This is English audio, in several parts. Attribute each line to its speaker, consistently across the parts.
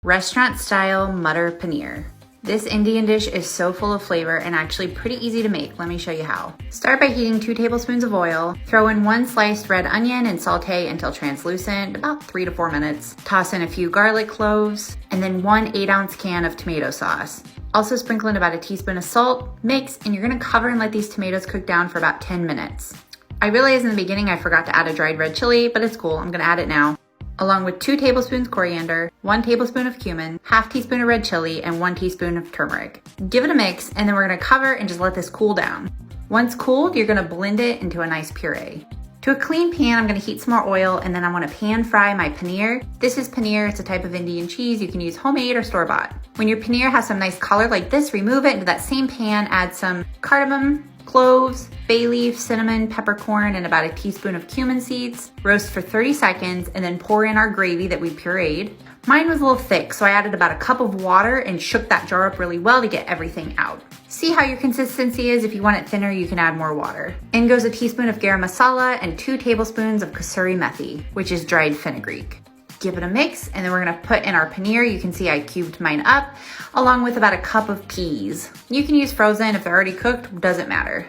Speaker 1: Restaurant-style muttar paneer. This Indian dish is so full of flavor and actually pretty easy to make. Let me show you how. Start by heating 2 tablespoons of oil. Throw in 1 sliced red onion and saute until translucent, about 3 to 4 minutes. Toss in a few garlic cloves and then 1 8-ounce can of tomato sauce. Also sprinkle in about a teaspoon of salt, mix, and you're gonna cover and let these tomatoes cook down for about 10 minutes. I realized in the beginning I forgot to add a dried red chili, but it's cool, I'm gonna add it now. Along with 2 tablespoons coriander, 1 tablespoon of cumin, half teaspoon of red chili, and 1 teaspoon of turmeric. Give it a mix, and then we're gonna cover and just let this cool down. Once cooled, you're gonna blend it into a nice puree. To a clean pan, I'm gonna heat some more oil, and then I wanna pan fry my paneer. This is paneer, it's a type of Indian cheese. You can use homemade or store-bought. When your paneer has some nice color like this, remove it into that same pan, add some cardamom, cloves, bay leaf, cinnamon, peppercorn, and about a teaspoon of cumin seeds. Roast for 30 seconds and then pour in our gravy that we pureed. Mine was a little thick, so I added about a cup of water and shook that jar up really well to get everything out. See how your consistency is. If you want it thinner, you can add more water. In goes a teaspoon of garam masala and 2 tablespoons of kasuri methi, which is dried fenugreek. Give it a mix, and then we're gonna put in our paneer. You can see I cubed mine up, along with about a cup of peas. You can use frozen if they're already cooked, doesn't matter.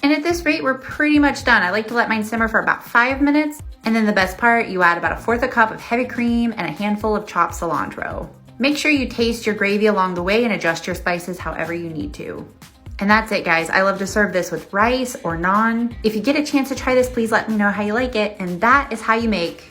Speaker 1: And at this rate, we're pretty much done. I like to let mine simmer for about 5 minutes, and then the best part, you add about a 1/4 cup of heavy cream and a handful of chopped cilantro. Make sure you taste your gravy along the way and adjust your spices however you need to. And that's it, guys. I love to serve this with rice or naan. If you get a chance to try this, please let me know how you like it. And that is how you make